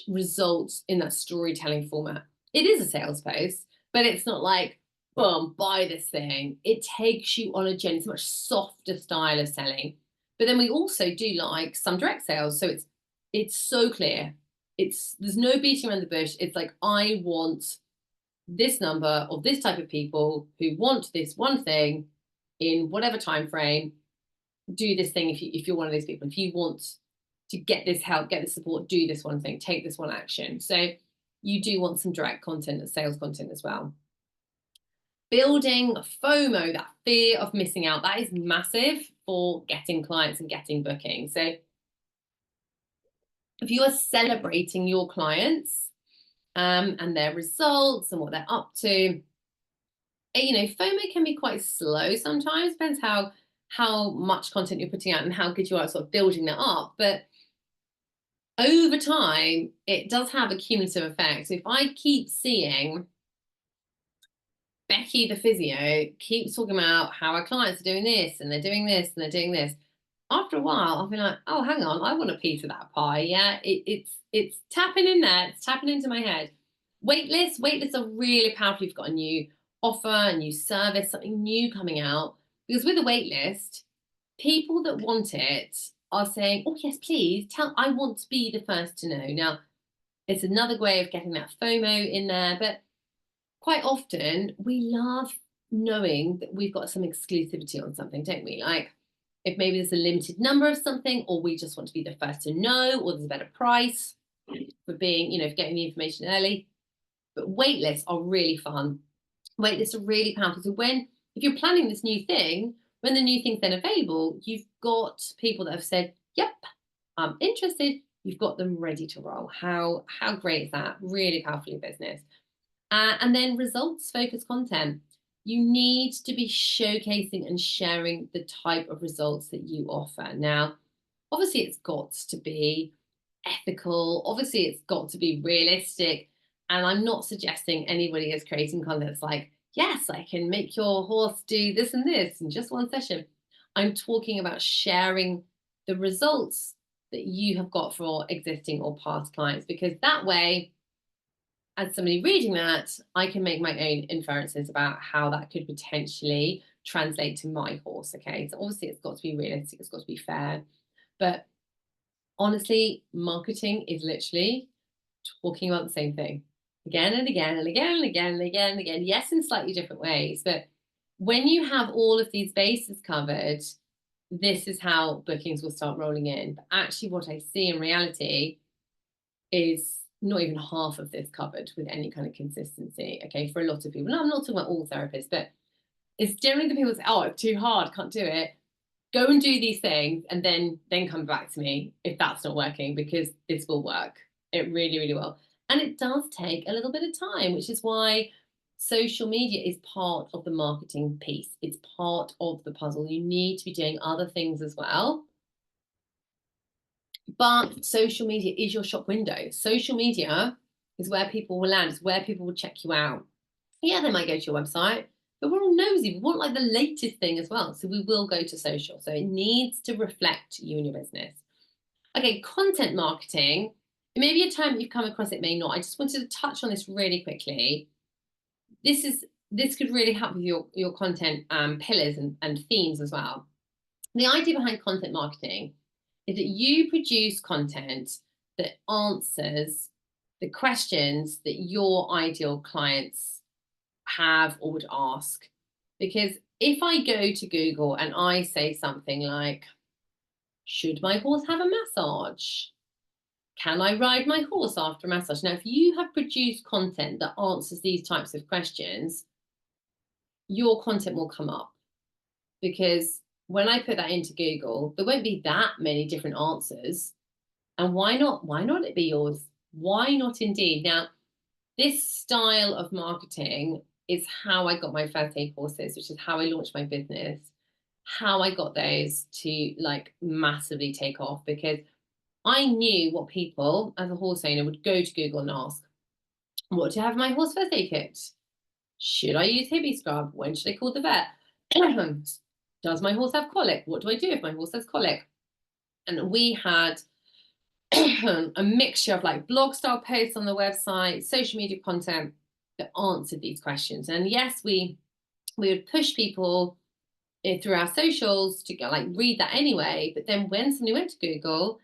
results in that storytelling format. It is a sales post, but it's not like, boom, buy this thing. It takes you on a journey. It's a much softer style of selling. But then we also do like some direct sales. So it's so clear. There's no beating around the bush. It's like, I want this number of this type of people who want this one thing in whatever time frame. Do this thing if you're one of those people. If you want to get this help, get this support, do this one thing, take this one action. So you do want some direct content and sales content as well. Building FOMO, that fear of missing out, that is massive for getting clients and getting bookings. So if you are celebrating your clients and their results and what they're up to, FOMO can be quite slow sometimes. Depends how much content you're putting out and how good you are at sort of building that up. But over time, it does have a cumulative effect. So if I keep seeing Becky, the physio, keeps talking about how our clients are doing this and they're doing this and they're doing this, after a while, I'll be like, oh, hang on, I want a piece of that pie. Yeah, it's tapping in there. It's tapping into my head. Waitlists are really powerful. You've got a new offer, a new service, something new coming out. Because with a waitlist, people that want it are saying, oh, yes, please, I want to be the first to know. Now, it's another way of getting that FOMO in there, but quite often we love knowing that we've got some exclusivity on something, don't we? Like if maybe there's a limited number of something, or we just want to be the first to know, or there's a better price for being, for getting the information early. But waitlists are really fun. Waitlists are really powerful. So if you're planning this new thing, when the new thing's then available, you've got people that have said, yep, I'm interested. You've got them ready to roll. How great is that? Really powerful in business. And then results focused content. You need to be showcasing and sharing the type of results that you offer. Now, obviously, it's got to be ethical. Obviously, it's got to be realistic. And I'm not suggesting anybody is creating content that's like, yes, I can make your horse do this and this in just one session. I'm talking about sharing the results that you have got for existing or past clients, because that way, as somebody reading that, I can make my own inferences about how that could potentially translate to my horse. Okay, so obviously it's got to be realistic, it's got to be fair. But honestly, marketing is literally talking about the same thing again and again and again and again and again and again. Yes, in slightly different ways. But when you have all of these bases covered, this is how bookings will start rolling in. But actually, what I see in reality is not even half of this covered with any kind of consistency, okay, for a lot of people. No, I'm not talking about all therapists, but it's generally the people that say, oh, it's too hard, can't do it. Go and do these things and then come back to me if that's not working, because this will work. It really, really will. And it does take a little bit of time, which is why social media is part of the marketing piece. It's part of the puzzle. You need to be doing other things as well. But social media is your shop window. Social media is where people will land. It's where people will check you out. Yeah, they might go to your website, but we're all nosy. We want like the latest thing as well. So we will go to social. So it needs to reflect you and your business. Okay, content marketing. It may be a term you've come across, it may not. I just wanted to touch on this really quickly. This could really help with your content pillars and themes as well. The idea behind content marketing is that you produce content that answers the questions that your ideal clients have or would ask. Because if I go to Google and I say something like, should my horse have a massage? Can I ride my horse after a massage? Now, if you have produced content that answers these types of questions, your content will come up. Because when I put that into Google, there won't be that many different answers. And why not? Why not it be yours? Why not indeed? Now, this style of marketing is how I got my first aid courses, which is how I launched my business, how I got those to like massively take off, because I knew what people as a horse owner would go to Google and ask. What do I have my horse first aid kit? Should I use Hibby scrub? When should I call the vet? Does my horse have colic? What do I do if my horse has colic? And we had a mixture of like blog style posts on the website, social media content that answered these questions. And yes, we would push people through our socials to go like read that anyway. But then when somebody went to Google,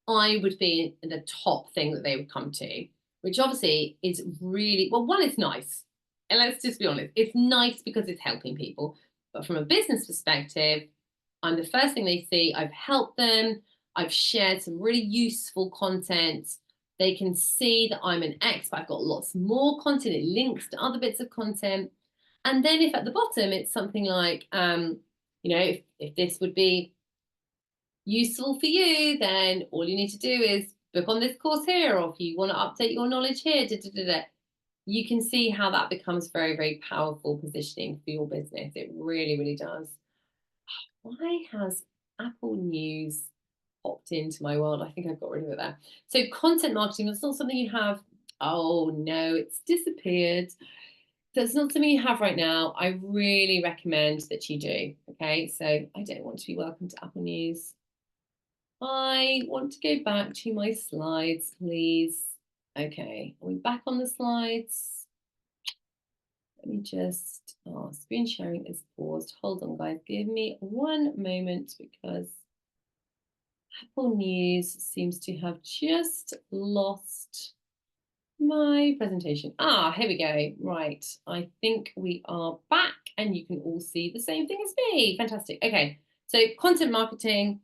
I would be the top thing that they would come to, which obviously is really well. One, it's nice, and let's just be honest, it's nice because it's helping people. But from a business perspective, I'm the first thing they see. I've helped them. I've shared some really useful content. They can see that I'm an expert. I've got lots more content. It links to other bits of content. And then if at the bottom it's something like, if this would be useful for you, then all you need to do is book on this course here, or if you want to update your knowledge here, you can see how that becomes very, very powerful positioning for your business. It really, really does. Why has Apple News popped into my world? I think I've got rid of it there. So content marketing, that's not something you have. Oh no, it's disappeared. That's not something you have right now. I really recommend that you do. Okay, so I don't want to be welcome to Apple News. I want to go back to my slides, please. Okay, are we back on the slides? Let me just, screen sharing is paused. Hold on, guys. Give me one moment because Apple News seems to have just lost my presentation. Here we go. Right. I think we are back and you can all see the same thing as me. Fantastic. Okay. So content marketing,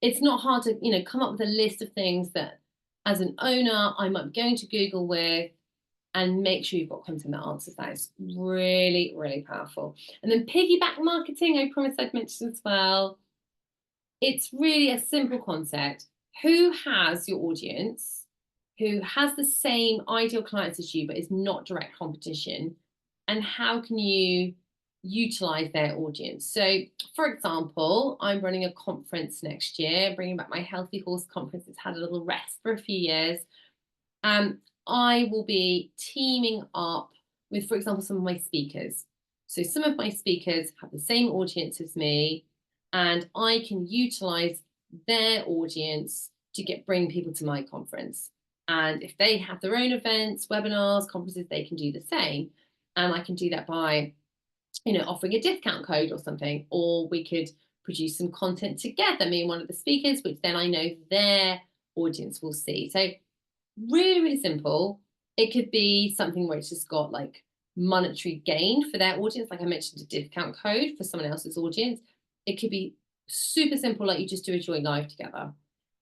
it's not hard to, come up with a list of things that as an owner, I might be going to Google with, and make sure you've got content that answers that. It's really, really powerful. And then piggyback marketing, I promised I'd mention as well. It's really a simple concept. Who has your audience, who has the same ideal clients as you, but is not direct competition? And how can you utilize their audience? So, for example, I'm running a conference next year, bringing back my Healthy Horse conference. It's had a little rest for a few years. I will be teaming up with, for example, some of my speakers. So some of my speakers have the same audience as me, and I can utilize their audience to bring people to my conference. And if they have their own events, webinars, conferences, they can do the same. And I can do that by, offering a discount code or something, or we could produce some content together, me and one of the speakers, which then I know their audience will see. So really, really simple. It could be something where it's just got like monetary gain for their audience. Like I mentioned, a discount code for someone else's audience. It could be super simple, like you just do a joint live together.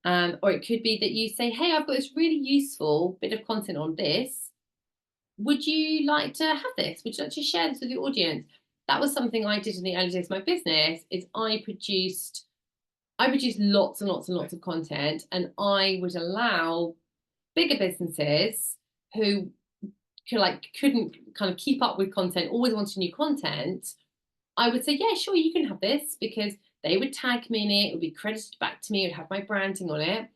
Or it could be that you say, hey, I've got this really useful bit of content on this. Would you like to have this? Would you like to share this with your audience? That was something I did in the early days of my business, is I produced lots and lots and lots of content, and I would allow bigger businesses who couldn't kind of keep up with content, always wanted new content. I would say, yeah, sure, you can have this, because they would tag me in it, it would be credited back to me, it would have my branding on it.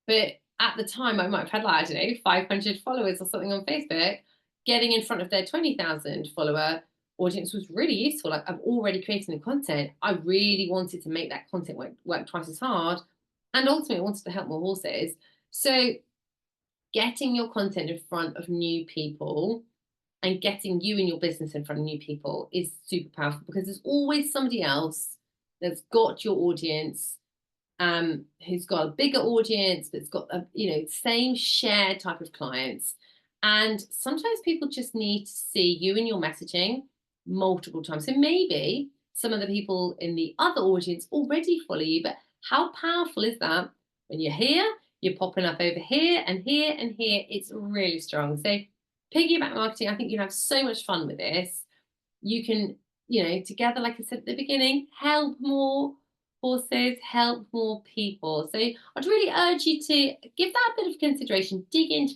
But at the time, I might have had, like, I don't know, 500 followers or something on Facebook. Getting in front of their 20,000 follower audience was really useful. Like, I'm already creating the content. I really wanted to make that content work twice as hard. And ultimately, I wanted to help more horses. So getting your content in front of new people and getting you and your business in front of new people is super powerful, because there's always somebody else that's got your audience, who's got a bigger audience, that's got a same shared type of clients. And sometimes people just need to see you in your messaging multiple times. So maybe some of the people in the other audience already follow you, but how powerful is that when you're here, you're popping up over here and here and here? It's really strong. So piggyback marketing, I think you have so much fun with this. You can, together, like I said at the beginning, help more horses, help more people. So I'd really urge you to give that a bit of consideration, dig into that.